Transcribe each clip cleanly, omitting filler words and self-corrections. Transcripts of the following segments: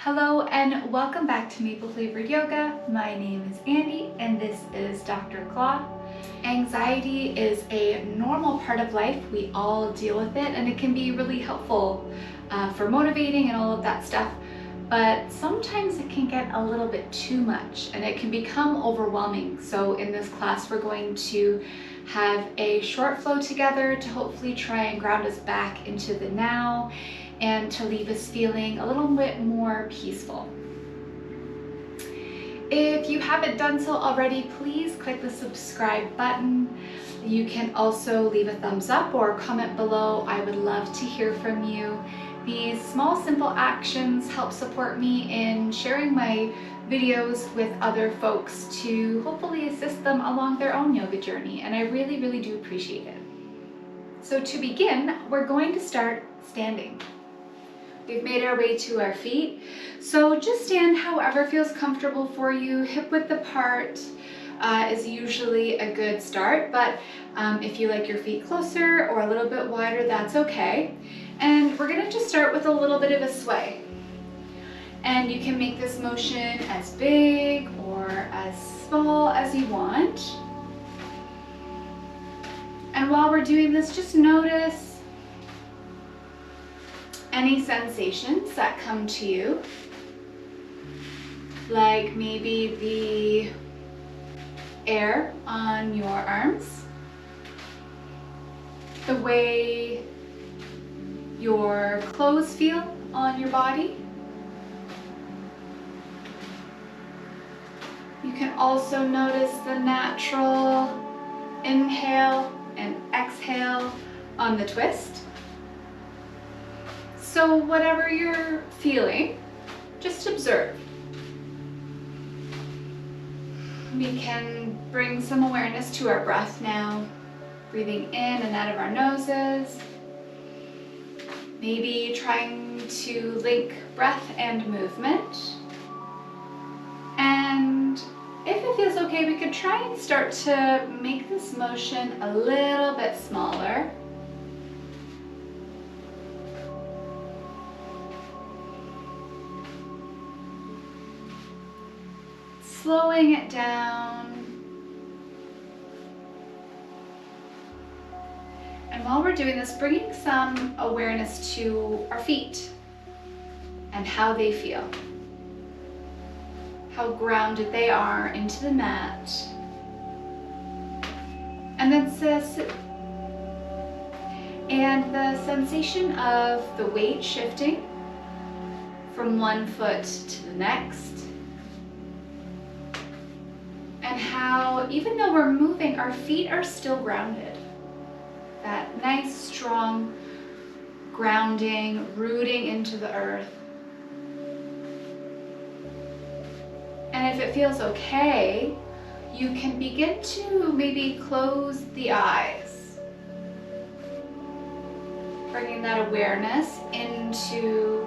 Hello and welcome back to Maple Flavored Yoga. My name is Andy and this is Dr. Claw. Anxiety is a normal part of life. We all deal with it and it can be really helpful for motivating and all of that stuff. But sometimes it can get a little bit too much and it can become overwhelming. So in this class, we're going to have a short flow together to hopefully try and ground us back into the now and to leave us feeling a little bit more peaceful. If you haven't done so already, please click the subscribe button. You can also leave a thumbs up or comment below. I would love to hear from you. These small, simple actions help support me in sharing my videos with other folks to hopefully assist them along their own yoga journey, and I really, really do appreciate it. So to begin, we're going to start standing. We've made our way to our feet, so just stand however feels comfortable for you. Hip width apart is usually a good start, but if you like your feet closer or a little bit wider, that's okay. And we're gonna just start with a little bit of a sway. And you can make this motion as big or as small as you want. And while we're doing this, just notice any sensations that come to you, like maybe the air on your arms, the way your clothes feel on your body. You can also notice the natural inhale and exhale on the twist. So whatever you're feeling, just observe. We can bring some awareness to our breath now, breathing in and out of our noses. Maybe trying to link breath and movement. And if it feels okay, we could try and start to make this motion a little bit smaller. Slowing it down. And while we're doing this, bringing some awareness to our feet and how they feel. How grounded they are into the mat. And then and the sensation of the weight shifting from one foot to the next. And how, even though we're moving, our feet are still grounded. That nice, strong grounding, rooting into the earth. And if it feels okay, you can begin to maybe close the eyes. Bringing that awareness into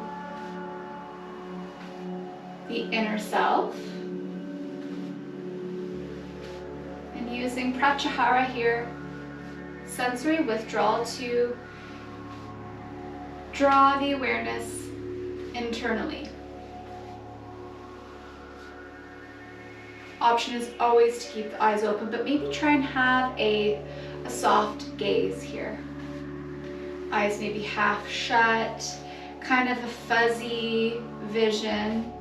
the inner self. And using pratyahara here, sensory withdrawal, to draw the awareness internally. Option is always to keep the eyes open, but maybe try and have a soft gaze here. Eyes maybe half shut, kind of a fuzzy vision,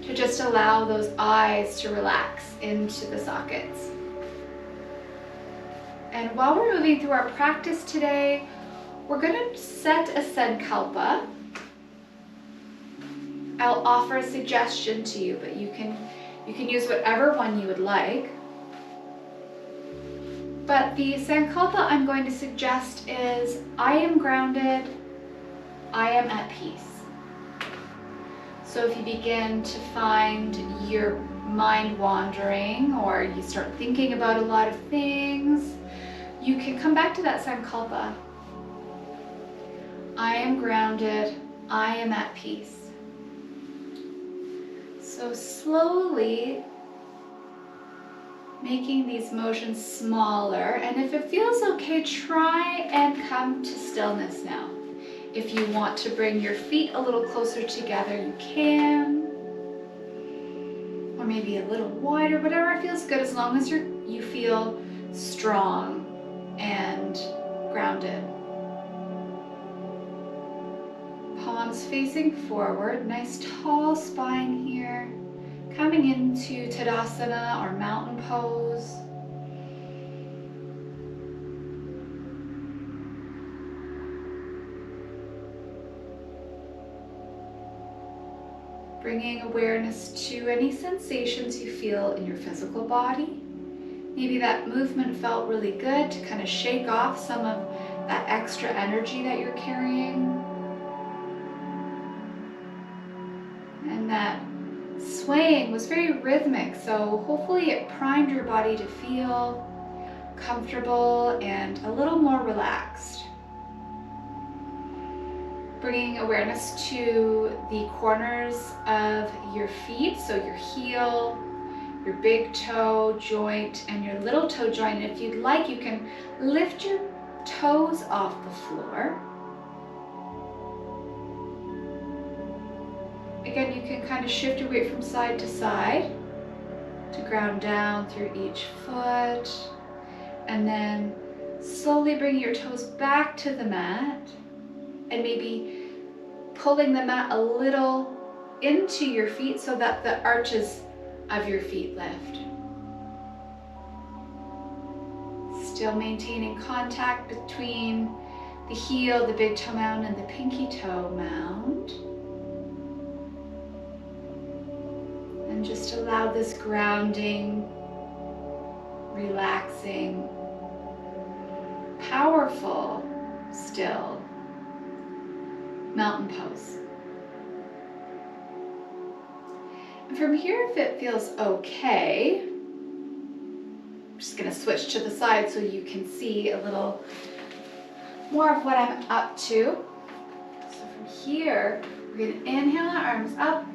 to just allow those eyes to relax into the sockets. And while we're moving through our practice today, we're going to set a sankalpa. I'll offer a suggestion to you, but you can use whatever one you would like. But the sankalpa I'm going to suggest is, I am grounded, I am at peace. So if you begin to find your mind wandering or you start thinking about a lot of things, you can come back to that sankalpa. I am grounded, I am at peace. So slowly making these motions smaller, and if it feels okay, try and come to stillness now. If you want to bring your feet a little closer together, you can. Or maybe a little wider, whatever feels good, as long as you feel strong and grounded. Palms facing forward, nice tall spine here. Coming into Tadasana or mountain pose. Bringing awareness to any sensations you feel in your physical body. Maybe that movement felt really good to kind of shake off some of that extra energy that you're carrying. And that swaying was very rhythmic, so hopefully it primed your body to feel comfortable and a little more relaxed. Bringing awareness to the corners of your feet, so your heel, your big toe joint, and your little toe joint. And if you'd like, you can lift your toes off the floor. Again, you can kind of shift your weight from side to side to ground down through each foot, and then slowly bring your toes back to the mat, and maybe pulling the mat a little into your feet so that the arches of your feet lift. Still maintaining contact between the heel, the big toe mound, and the pinky toe mound. And just allow this grounding, relaxing, powerful, still mountain pose. And from here, if it feels okay, I'm just going to switch to the side so you can see a little more of what I'm up to. So from here, we're going to inhale our arms up,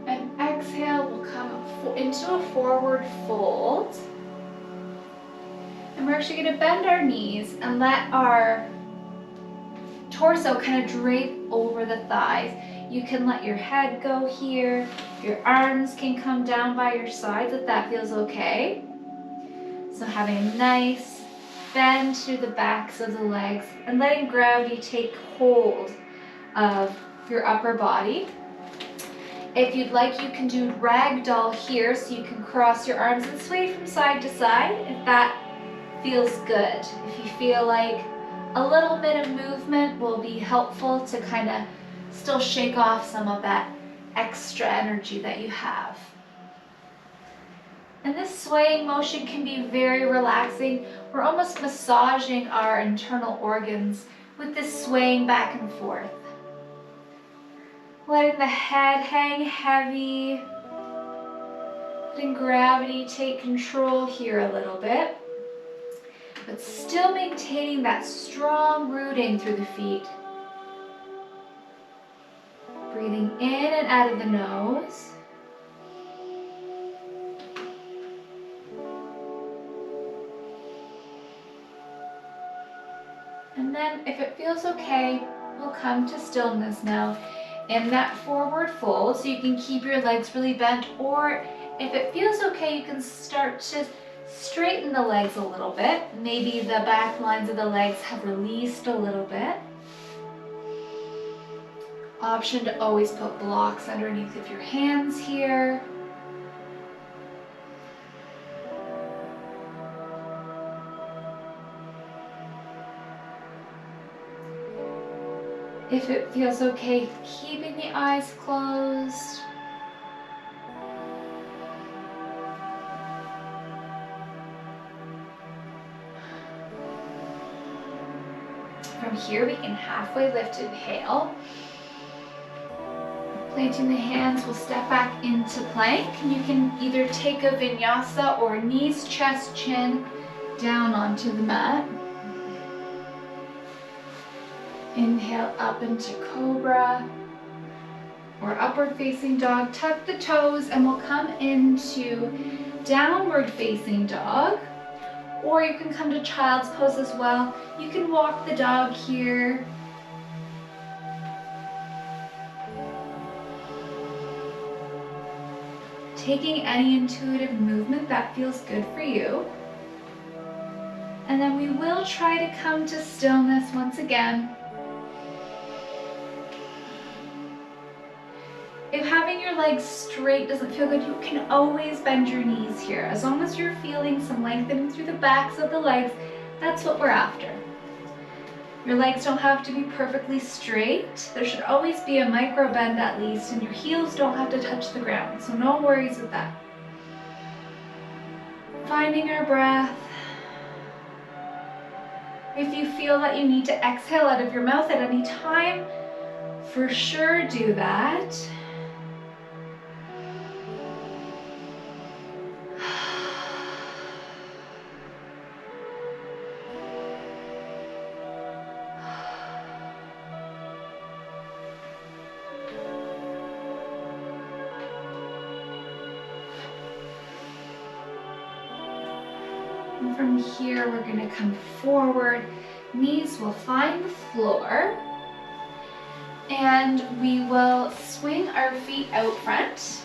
and exhale, we'll come into a forward fold. And we're actually going to bend our knees and let our torso kind of drape over the thighs. You can let your head go here. Your arms can come down by your sides if that feels okay. So having a nice bend through the backs of the legs and letting gravity take hold of your upper body. If you'd like, you can do ragdoll here, so you can cross your arms and sway from side to side if that feels good. If you feel like a little bit of movement will be helpful to kind of still shake off some of that extra energy that you have. And this swaying motion can be very relaxing. We're almost massaging our internal organs with this swaying back and forth. Letting the head hang heavy. Letting gravity take control here a little bit. But still maintaining that strong rooting through the feet. Breathing in and out of the nose. And then if it feels okay, we'll come to stillness now in that forward fold, so you can keep your legs really bent, or if it feels okay, you can start to straighten the legs a little bit. Maybe the back lines of the legs have released a little bit. Option to always put blocks underneath of your hands here. If it feels okay, keeping the eyes closed. From here, we can halfway lift, inhale. Planting the hands, we'll step back into plank. And you can either take a vinyasa or knees, chest, chin down onto the mat. Inhale up into cobra or upward facing dog. Tuck the toes and we'll come into downward facing dog. Or you can come to child's pose as well. You can walk the dog here taking any intuitive movement that feels good for you. And then we will try to come to stillness once again. If having your legs straight doesn't feel good, you can always bend your knees here. As long as you're feeling some lengthening through the backs of the legs, that's what we're after. Your legs don't have to be perfectly straight. There should always be a micro bend at least, and your heels don't have to touch the ground, so no worries with that. Finding our breath. If you feel that you need to exhale out of your mouth at any time, for sure do that. And from here, we're going to come forward. Knees will find the floor. And we will swing our feet out front.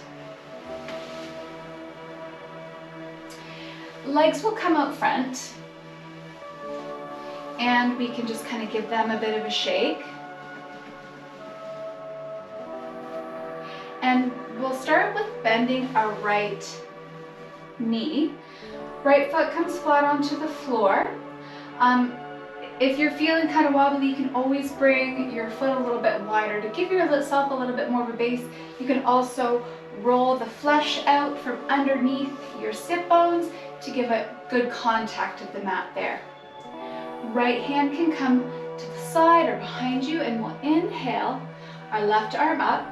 Legs will come out front. And we can just kind of give them a bit of a shake. And we'll start with bending our right knee. Right foot comes flat onto the floor. If you're feeling kind of wobbly, you can always bring your foot a little bit wider to give yourself a little bit more of a base. You can also roll the flesh out from underneath your sit bones to give a good contact of the mat there. Right hand can come to the side or behind you, and we'll inhale our left arm up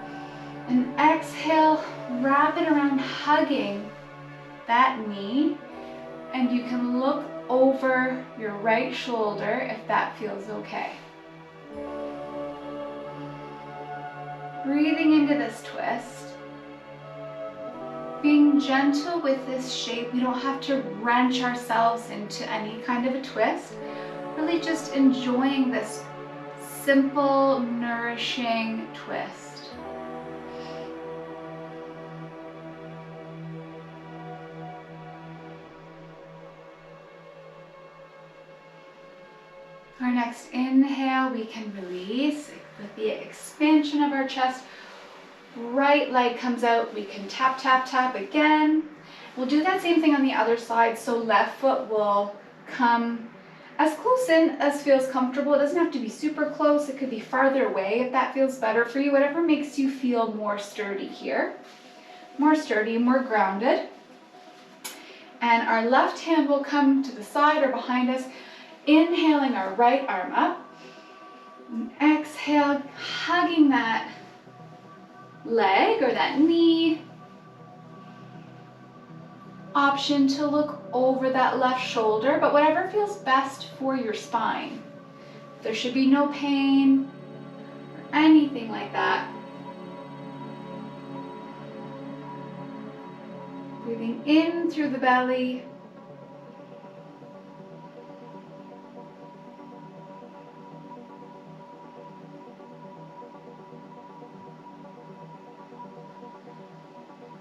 and exhale, wrap it around, hugging that knee. And you can look over your right shoulder if that feels okay. Breathing into this twist. Being gentle with this shape. We don't have to wrench ourselves into any kind of a twist. Really just enjoying this simple, nourishing twist. Our next inhale, we can release with the expansion of our chest. Right leg comes out, we can tap, tap, tap again. We'll do that same thing on the other side, so left foot will come as close in as feels comfortable. It doesn't have to be super close, it could be farther away if that feels better for you, whatever makes you feel more sturdy here. More sturdy, more grounded. And our left hand will come to the side or behind us. Inhaling our right arm up, and exhale, hugging that leg or that knee. Option to look over that left shoulder, but whatever feels best for your spine. There should be no pain or anything like that. Breathing in through the belly.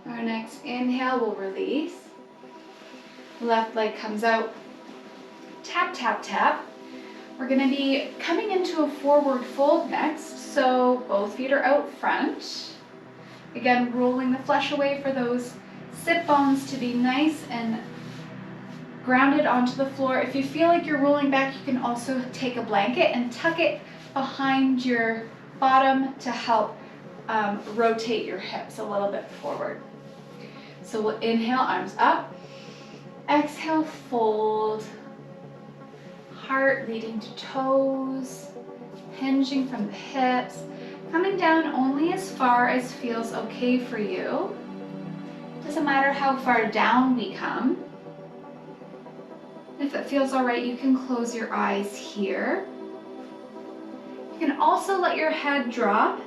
Our next inhale will release. Left leg comes out. Tap, tap, tap. We're going to be coming into a forward fold next. So both feet are out front. Again, rolling the flesh away for those sit bones to be nice and grounded onto the floor. If you feel like you're rolling back, you can also take a blanket and tuck it behind your bottom to help rotate your hips a little bit forward. So we'll inhale, arms up. Exhale, fold. Heart leading to toes, hinging from the hips. Coming down only as far as feels okay for you. Doesn't matter how far down we come. If it feels all right, you can close your eyes here. You can also let your head drop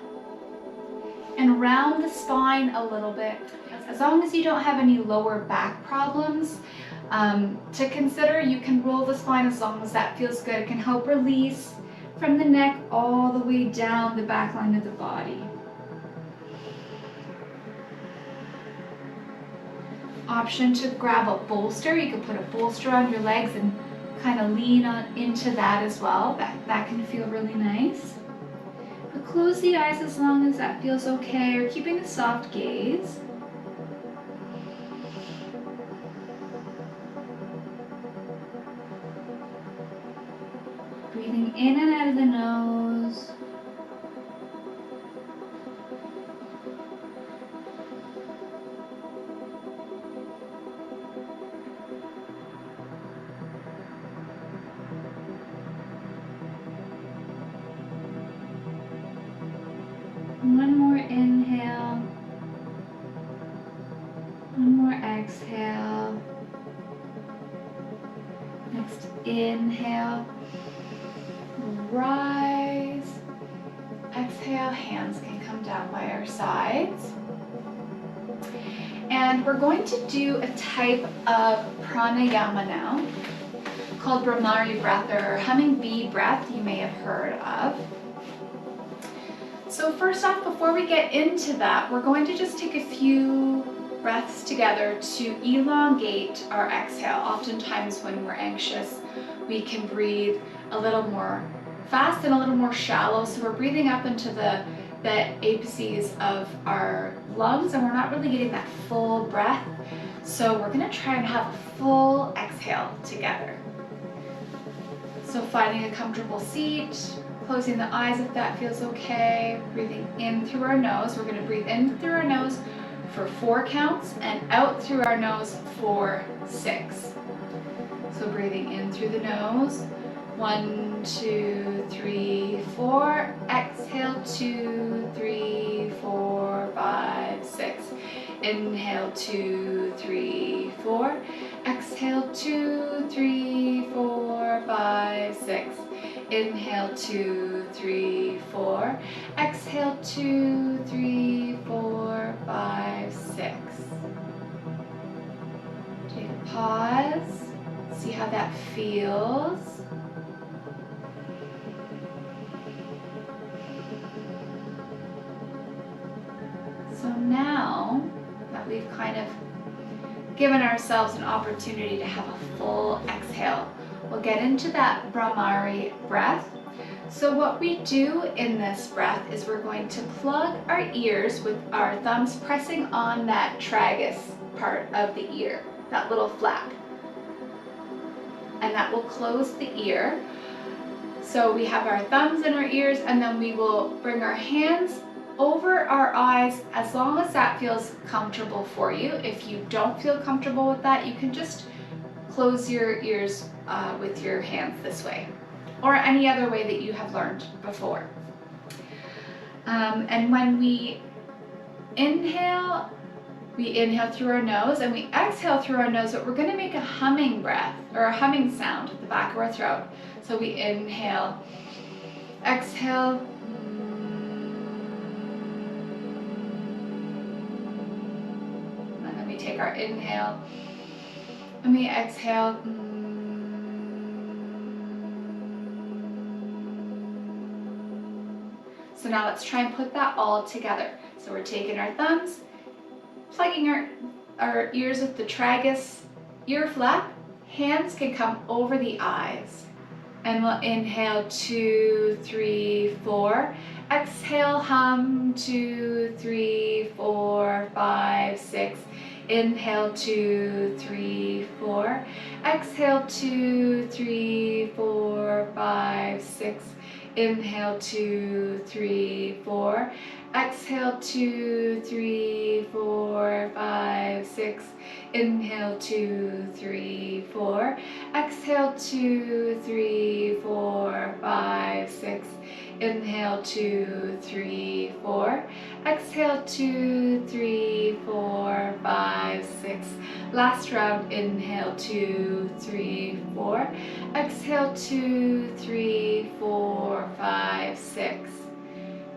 and round the spine a little bit. As long as you don't have any lower back problems to consider, you can roll the spine as long as that feels good. It can help release from the neck all the way down the back line of the body. option to grab a bolster. You can put a bolster on your legs and kind of lean on into that as well. That can feel really nice. But close the eyes as long as that feels okay, or keeping a soft gaze. Breathing in and out of the nose. One more inhale. One more exhale. Next inhale. Rise. Exhale, hands can come down by our sides. And we're going to do a type of pranayama now called Brahmari breath, or humming bee breath, you may have heard of. So first off, before we get into that, we're going to just take a few breaths together to elongate our exhale. Oftentimes when we're anxious, we can breathe a little more fast and a little more shallow. So we're breathing up into the apices of our lungs and we're not really getting that full breath. So we're gonna try and have a full exhale together. So finding a comfortable seat, closing the eyes if that feels okay, breathing in through our nose. We're gonna breathe in through our nose for 4 counts and out through our nose for 6. So breathing in through the nose, 1, 2, 3, 4. Exhale, 2, 3, 4, 5, 6. Inhale, 2, 3, 4. Exhale, 2, 3, 4, 5, 6. Inhale, 2, 3, 4. Exhale, 2, 3, 4, 5, 6. Take a pause. See how that feels. So now that we've kind of given ourselves an opportunity to have a full exhale, we'll get into that Brahmari breath. So what we do in this breath is we're going to plug our ears with our thumbs pressing on that tragus part of the ear, that little flap. And that will close the ear. So we have our thumbs in our ears, and then we will bring our hands over our eyes as long as that feels comfortable for you. If you don't feel comfortable with that, you can just close your ears with your hands this way, or any other way that you have learned before. And when we inhale through our nose and we exhale through our nose, but we're going to make a humming breath, or a humming sound at the back of our throat. So we inhale, exhale, and then we take our inhale and we exhale. So now let's try and put that all together. So we're taking our thumbs, plugging our ears with the tragus ear flap. Hands can come over the eyes. And we'll inhale, 2, 3, 4. Exhale, hum, 2, 3, 4, 5, 6. Inhale, 2, 3, 4. Exhale, 2, 3, 4, 5, 6. Inhale, 2, 3, 4. Exhale, 2, 3, 4, 5, 6. Inhale, 2, 3, 4. Exhale, 2, 3, 4, 5, 6. Inhale, 2, 3, 4. Exhale, 2, 3, 4, 5, 6. Last round. Inhale, 2, 3, 4. Exhale, 2, 3, 4, 5, 6.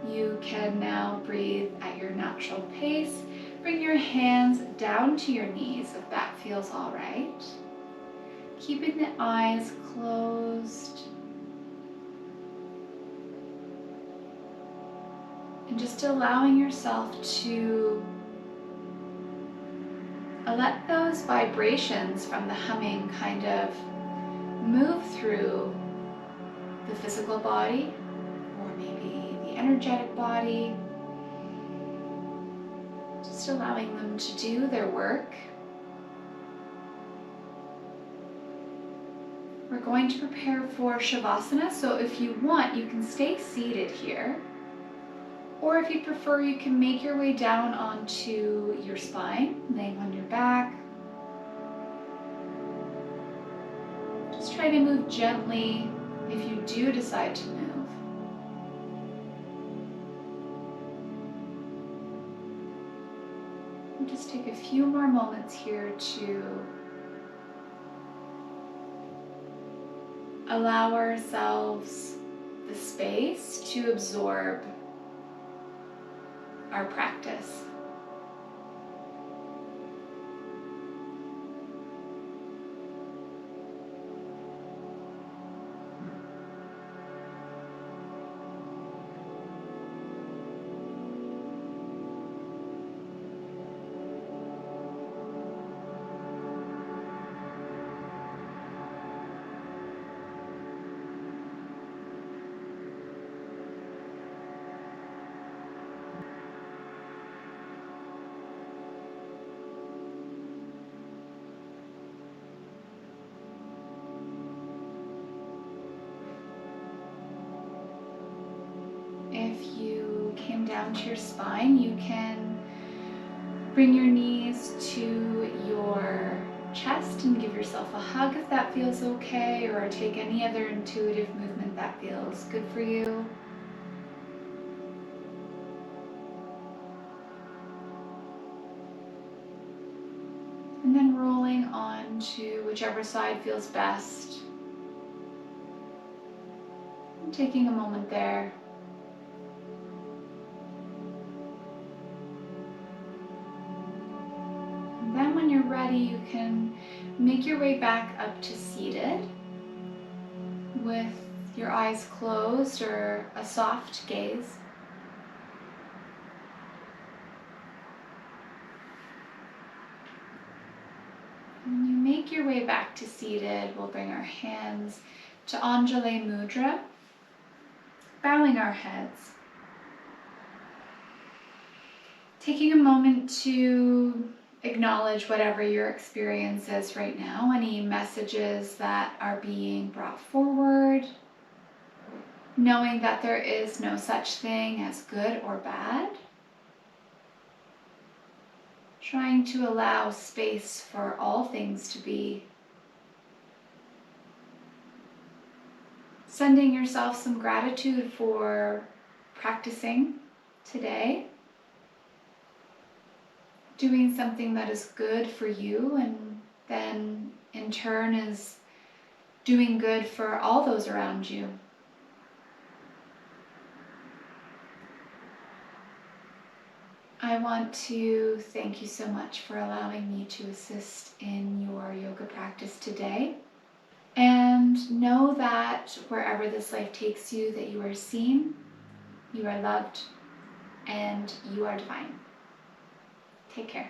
You can now breathe at your natural pace. Bring your hands down to your knees if that feels all right. Keeping the eyes closed. And just allowing yourself to let those vibrations from the humming kind of move through the physical body, or maybe the energetic body, just allowing them to do their work. We're going to prepare for Shavasana, so if you want, you can stay seated here. Or if you prefer, you can make your way down onto your spine, laying on your back. Just try to move gently if you do decide to move. And just take a few more moments here to allow ourselves the space to absorb our practice. If you came down to your spine, you can bring your knees to your chest and give yourself a hug if that feels okay, or take any other intuitive movement that feels good for you. And then rolling on to whichever side feels best. And taking a moment there. Then when you're ready, you can make your way back up to seated with your eyes closed or a soft gaze. When you make your way back to seated, we'll bring our hands to Anjali Mudra, bowing our heads. Taking a moment to acknowledge whatever your experience is right now, any messages that are being brought forward, knowing that there is no such thing as good or bad, trying to allow space for all things to be, sending yourself some gratitude for practicing today, doing something that is good for you, and then in turn is doing good for all those around you. I want to thank you so much for allowing me to assist in your yoga practice today. And know that wherever this life takes you, that you are seen, you are loved, and you are divine. Take care.